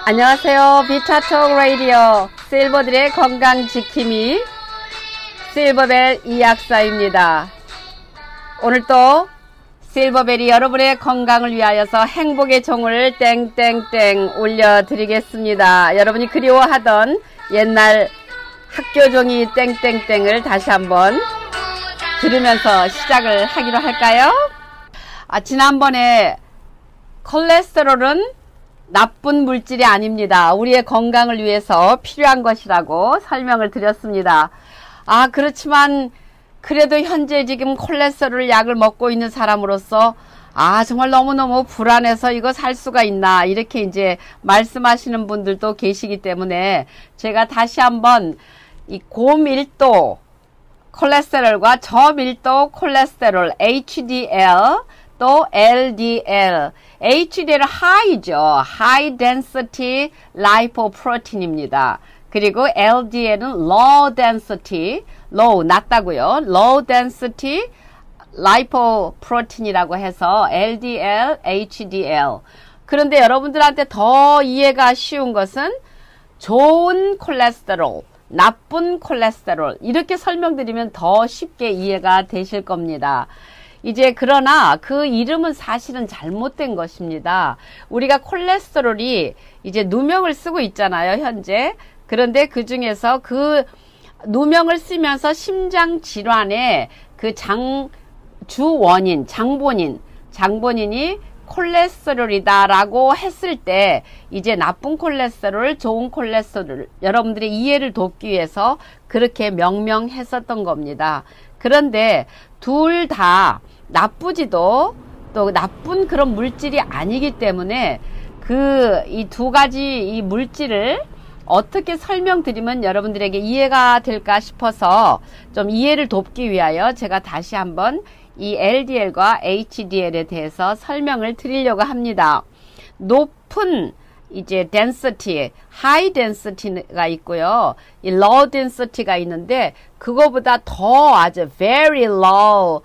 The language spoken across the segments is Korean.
안녕하세요. 비타톡 라디오 실버들의 건강지킴이 실버벨 이약사입니다. 오늘도 실버벨이 여러분의 건강을 위하여서 행복의 종을 땡땡땡 올려드리겠습니다. 여러분이 그리워하던 옛날 학교종이 땡땡땡을 다시 한번 들으면서 시작을 하기로 할까요? 지난번에 콜레스테롤은 나쁜 물질이 아닙니다. 우리의 건강을 위해서 필요한 것이라고 설명을 드렸습니다. 그렇지만 그래도 현재 지금 콜레스테롤 약을 먹고 있는 사람으로서 정말 너무너무 불안해서 이거 살 수가 있나 이렇게 이제 말씀하시는 분들도 계시기 때문에 제가 다시 한번 이 고밀도 콜레스테롤과 저밀도 콜레스테롤 HDL 또 LDL, HDL은 high죠. High Density Lipoprotein입니다. 그리고 LDL은 Low Density, low, 낮다고요. Low Density Lipoprotein이라고 해서 LDL, HDL. 그런데 여러분들한테 더 이해가 쉬운 것은 좋은 콜레스테롤, 나쁜 콜레스테롤 이렇게 설명드리면 더 쉽게 이해가 되실 겁니다. 이제 그러나 그 이름은 사실은 잘못된 것입니다. 우리가 콜레스테롤이 이제 누명을 쓰고 있잖아요, 현재. 그런데 그 중에서 그 누명을 쓰면서 심장 질환의 그 주 원인, 장본인이 콜레스테롤이다라고 했을 때 이제 나쁜 콜레스테롤, 좋은 콜레스테롤 여러분들의 이해를 돕기 위해서 그렇게 명명했었던 겁니다. 그런데 둘 다 나쁘지도 또 나쁜 그런 물질이 아니기 때문에 이 두 가지 이 물질을 어떻게 설명드리면 여러분들에게 이해가 될까 싶어서 좀 이해를 돕기 위하여 제가 다시 한번 이 LDL과 HDL에 대해서 설명을 드리려고 합니다. 높은 이제 density, high density가 있고요. 이 low density가 있는데 그거보다 더 아주 very low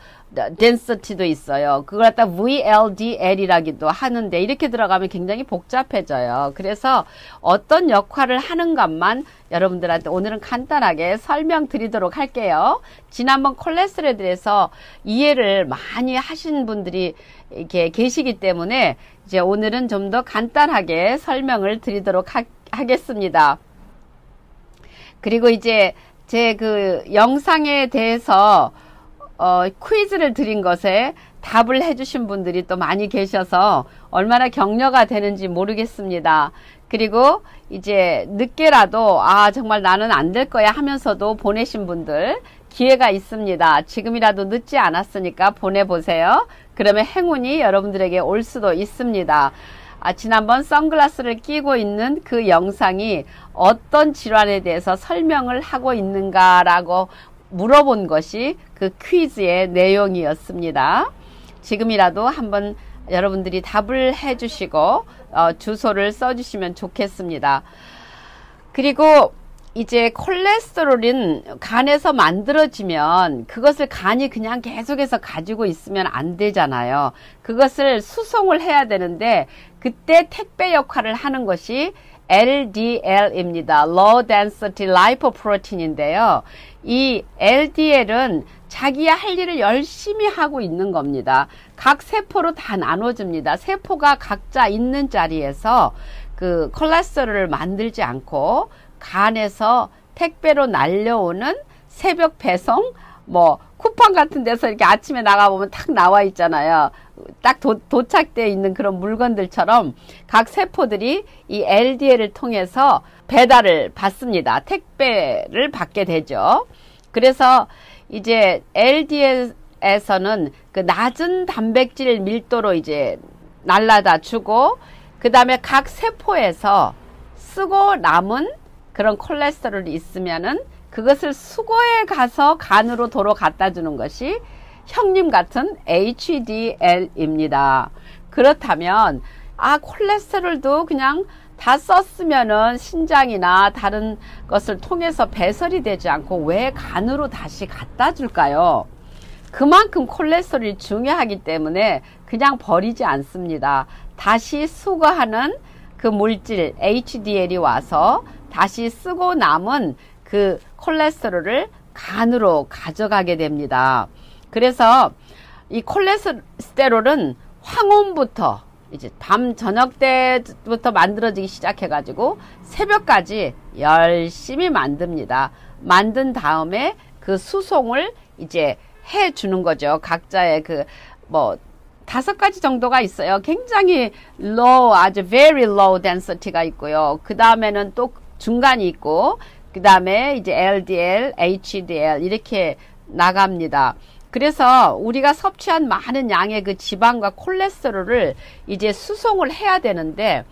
density도 있어요. 그걸 갖다 VLDL이라기도 하는데 이렇게 들어가면 굉장히 복잡해져요. 그래서 어떤 역할을 하는 것만 여러분들한테 오늘은 간단하게 설명드리도록 할게요. 지난번 콜레스테롤에 대해서 이해를 많이 하신 분들이 이렇게 계시기 때문에 이제 오늘은 좀 더 간단하게 설명을 드리도록 하겠습니다. 그리고 이제 제 그 영상에 대해서 퀴즈를 드린 것에 답을 해주신 분들이 또 많이 계셔서 얼마나 격려가 되는지 모르겠습니다. 그리고 이제 늦게라도 정말 나는 안 될 거야 하면서도 보내신 분들 기회가 있습니다. 지금이라도 늦지 않았으니까 보내보세요. 그러면 행운이 여러분들에게 올 수도 있습니다. 지난번 선글라스를 끼고 있는 그 영상이 어떤 질환에 대해서 설명을 하고 있는가라고 물어본 것이 그 퀴즈의 내용이었습니다. 지금이라도 한번 여러분들이 답을 해주시고 주소를 써주시면 좋겠습니다. 그리고 이제 콜레스테롤은 간에서 만들어지면 그것을 간이 그냥 계속해서 가지고 있으면 안 되잖아요. 그것을 수송을 해야 되는데 그때 택배 역할을 하는 것이 LDL입니다. Low Density Lipoprotein인데요. 이 LDL은 자기야 할 일을 열심히 하고 있는 겁니다. 각 세포로 다 나눠집니다. 세포가 각자 있는 자리에서 그 콜레스테롤을 만들지 않고 간에서 택배로 날려오는 새벽 배송, 쿠팡 같은 데서 이렇게 아침에 나가보면 탁 나와 있잖아요. 딱 도착되어 있는 그런 물건들처럼 각 세포들이 이 LDL을 통해서 배달을 받습니다. 택배를 받게 되죠. 그래서 이제 LDL에서는 그 낮은 단백질 밀도로 이제 날라다 주고 그 다음에 각 세포에서 쓰고 남은 그런 콜레스테롤이 있으면은 그것을 수거해 가서 간으로 도로 갖다 주는 것이 형님 같은 HDL입니다. 그렇다면 콜레스테롤도 그냥 다 썼으면은 신장이나 다른 것을 통해서 배설이 되지 않고 왜 간으로 다시 갖다 줄까요? 그만큼 콜레스테롤이 중요하기 때문에 그냥 버리지 않습니다. 다시 수거하는 그 물질 HDL이 와서 다시 쓰고 남은 그 콜레스테롤을 간으로 가져가게 됩니다. 그래서 이 콜레스테롤은 황혼부터 이제 밤 저녁 때부터 만들어지기 시작해가지고 새벽까지 열심히 만듭니다. 만든 다음에 그 수송을 이제 해주는 거죠. 각자의 그 뭐 5가지 정도가 있어요. 굉장히 low, 아주 very low density가 있고요. 그 다음에는 또 중간이 있고, 그 다음에 이제 LDL, HDL 이렇게 나갑니다. 그래서 우리가 섭취한 많은 양의 그 지방과 콜레스테롤을 이제 수송을 해야 되는데,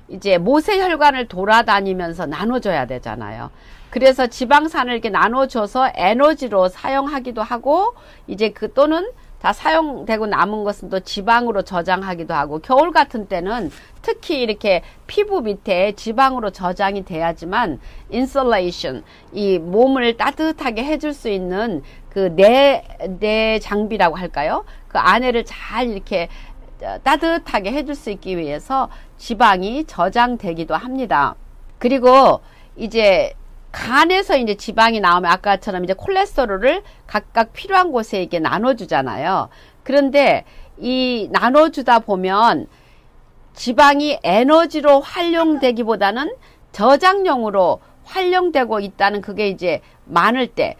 이제 모세혈관을 돌아다니면서 나눠줘야 되잖아요. 그래서 지방산을 이렇게 나눠줘서 에너지로 사용하기도 하고, 이제 그 또는 다 사용되고 남은 것은 또 지방으로 저장하기도 하고, 겨울 같은 때는 특히 이렇게 피부 밑에 지방으로 저장이 돼야지만 인슐레이션, 이 몸을 따뜻하게 해줄 수 있는 그 내 장비라고 할까요? 그 안에를 잘 이렇게 따뜻하게 해줄 수 있기 위해서 지방이 저장되기도 합니다. 그리고 이제 간에서 이제 지방이 나오면 아까처럼 이제 콜레스테롤을 각각 필요한 곳에 이렇게 나눠주잖아요. 그런데 이 나눠주다 보면 지방이 에너지로 활용되기보다는 저장용으로 활용되고 있다는, 그게 이제 많을 때,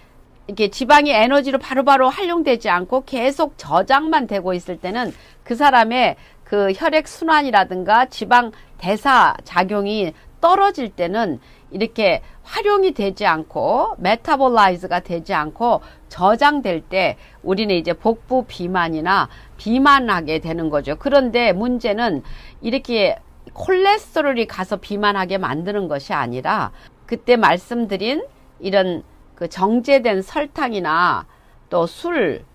이렇게 지방이 에너지로 바로바로 활용되지 않고 계속 저장만 되고 있을 때는 그 사람의 그 혈액 순환이라든가 지방 대사 작용이 떨어질 때는 이렇게 활용이 되지 않고 메타볼라이즈가 되지 않고 저장될 때 우리는 이제 복부 비만이나 비만하게 되는 거죠. 그런데 문제는 이렇게 콜레스테롤이 가서 비만하게 만드는 것이 아니라 그때 말씀드린 이런 그 정제된 설탕이나 또 술,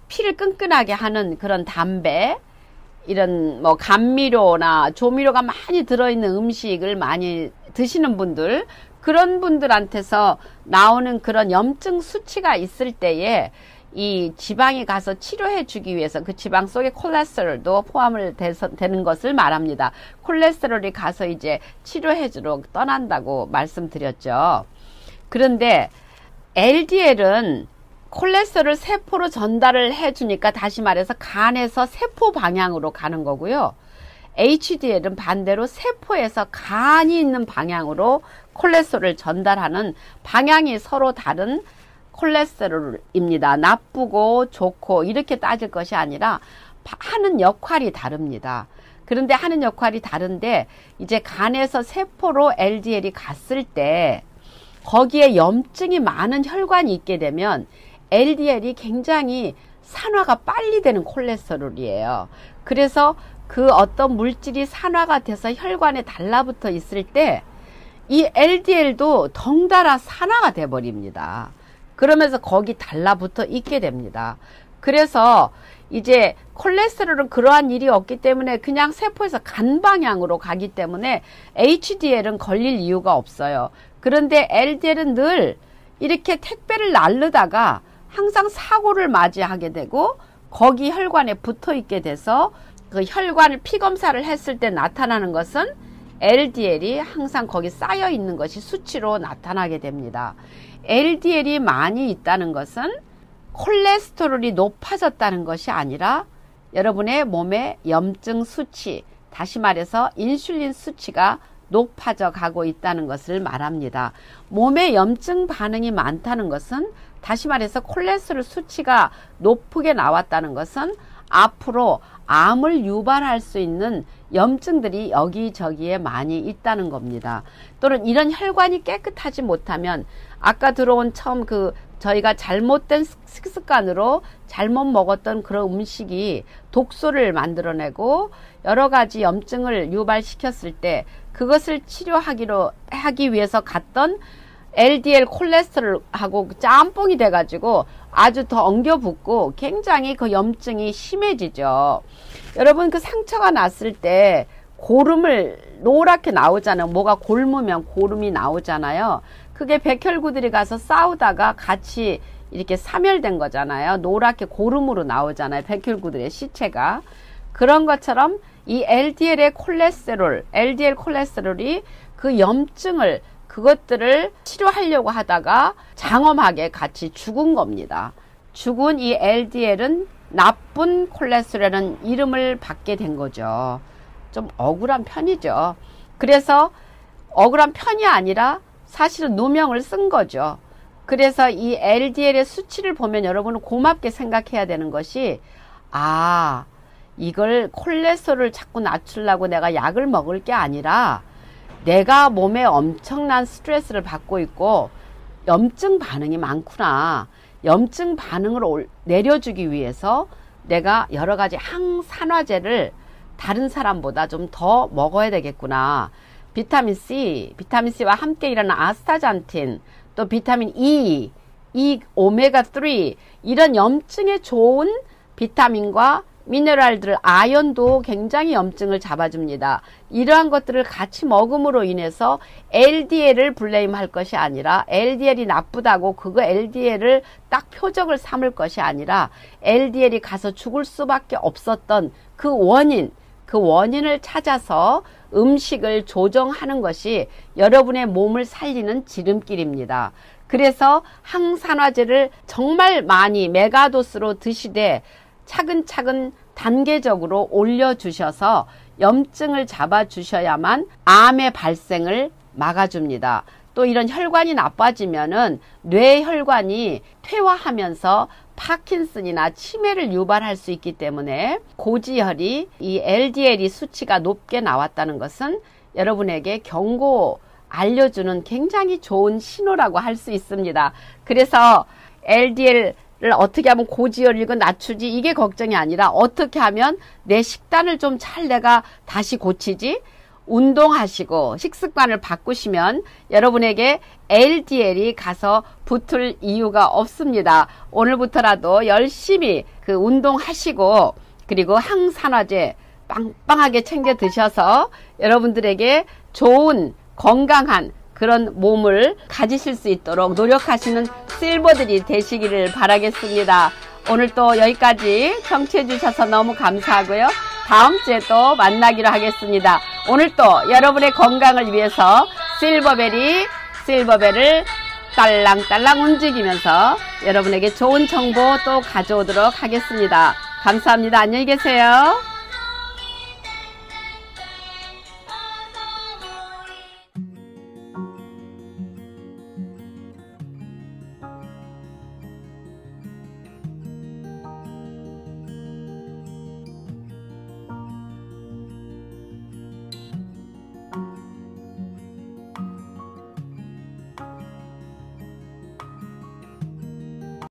피를 끈끈하게 하는 그런 담배, 이런 뭐 감미료나 조미료가 많이 들어있는 음식을 많이 드시는 분들, 그런 분들한테서 나오는 그런 염증 수치가 있을 때에 이 지방이 가서 치료해 주기 위해서 그 지방 속에 콜레스테롤도 포함을 되는 것을 말합니다. 콜레스테롤이 가서 이제 치료해 주러 떠난다고 말씀드렸죠. 그런데 LDL은 콜레스테롤 세포로 전달을 해주니까 다시 말해서 간에서 세포 방향으로 가는 거고요. HDL은 반대로 세포에서 간이 있는 방향으로 콜레스테롤을 전달하는 방향이 서로 다른 콜레스테롤입니다. 나쁘고 좋고 이렇게 따질 것이 아니라 하는 역할이 다릅니다. 그런데 하는 역할이 다른데 이제 간에서 세포로 LDL이 갔을 때 거기에 염증이 많은 혈관이 있게 되면 LDL이 굉장히 산화가 빨리 되는 콜레스테롤이에요. 그래서 그 어떤 물질이 산화가 돼서 혈관에 달라붙어 있을 때 이 LDL도 덩달아 산화가 돼 버립니다. 그러면서 거기 달라붙어 있게 됩니다. 그래서 이제 콜레스테롤은 그러한 일이 없기 때문에 그냥 세포에서 간 방향으로 가기 때문에 HDL은 걸릴 이유가 없어요. 그런데 LDL은 늘 이렇게 택배를 날르다가 항상 사고를 맞이하게 되고 거기 혈관에 붙어 있게 돼서 그 혈관을 피 검사를 했을 때 나타나는 것은 LDL이 항상 거기 쌓여 있는 것이 수치로 나타나게 됩니다. LDL이 많이 있다는 것은 콜레스테롤이 높아졌다는 것이 아니라 여러분의 몸의 염증 수치, 다시 말해서 인슐린 수치가 높아져 가고 있다는 것을 말합니다. 몸에 염증 반응이 많다는 것은, 다시 말해서 콜레스테롤 수치가 높게 나왔다는 것은 앞으로 암을 유발할 수 있는 염증들이 여기저기에 많이 있다는 겁니다. 또는 이런 혈관이 깨끗하지 못하면 아까 들어온 처음 저희가 잘못된 식습관으로 잘못 먹었던 그런 음식이 독소를 만들어내고 여러 가지 염증을 유발시켰을 때 그것을 하기 위해서 갔던 LDL 콜레스테롤하고 짬뽕이 돼가지고 아주 더 엉겨붙고 굉장히 그 염증이 심해지죠. 여러분 그 상처가 났을 때 고름을 노랗게 나오잖아요. 뭐가 곪으면 고름이 나오잖아요. 그게 백혈구들이 가서 싸우다가 같이 이렇게 사멸된 거잖아요. 노랗게 고름으로 나오잖아요. 백혈구들의 시체가. 그런 것처럼 이 LDL의 콜레스테롤, LDL 콜레스테롤이 그 염증을 그것들을 치료하려고 하다가 장엄하게 같이 죽은 겁니다. 죽은 이 LDL은 나쁜 콜레스테롤이라는 이름을 받게 된 거죠. 좀 억울한 편이죠. 그래서 억울한 편이 아니라 사실은 누명을 쓴 거죠. 그래서 이 LDL의 수치를 보면 여러분은 고맙게 생각해야 되는 것이, 아, 이걸 콜레스테롤을 자꾸 낮추려고 내가 약을 먹을 게 아니라 내가 몸에 엄청난 스트레스를 받고 있고 염증 반응이 많구나. 염증 반응을 내려주기 위해서 내가 여러 가지 항산화제를 다른 사람보다 좀 더 먹어야 되겠구나. 비타민C와 함께 일하는 아스타잔틴, 또 비타민 E, 오메가3 이런 염증에 좋은 비타민과 미네랄들, 아연도 굉장히 염증을 잡아줍니다. 이러한 것들을 같이 먹음으로 인해서 LDL을 블레임할 것이 아니라 LDL이 나쁘다고 그거 LDL을 딱 표적을 삼을 것이 아니라 LDL이 가서 죽을 수밖에 없었던 그 원인을 찾아서 음식을 조정하는 것이 여러분의 몸을 살리는 지름길입니다. 그래서 항산화제를 정말 많이 메가도스로 드시되 차근차근 단계적으로 올려주셔서 염증을 잡아주셔야만 암의 발생을 막아줍니다. 또 이런 혈관이 나빠지면은 뇌혈관이 퇴화하면서 파킨슨이나 치매를 유발할 수 있기 때문에 고지혈이 이 LDL이 수치가 높게 나왔다는 것은 여러분에게 경고 알려주는 굉장히 좋은 신호라고 할 수 있습니다. 그래서 LDL을 어떻게 하면 고지혈을 낮추지 이게 걱정이 아니라 어떻게 하면 내 식단을 좀 잘 내가 다시 고치지, 운동하시고 식습관을 바꾸시면 여러분에게 LDL이 가서 붙을 이유가 없습니다. 오늘부터라도 열심히 그 운동하시고 그리고 항산화제 빵빵하게 챙겨 드셔서 여러분들에게 좋은 건강한 그런 몸을 가지실 수 있도록 노력하시는 실버들이 되시기를 바라겠습니다. 오늘 또 여기까지 청취해 주셔서 너무 감사하고요. 다음 주에 또 만나기로 하겠습니다. 오늘 또 여러분의 건강을 위해서 실버벨을 딸랑딸랑 움직이면서 여러분에게 좋은 정보 또 가져오도록 하겠습니다. 감사합니다. 안녕히 계세요.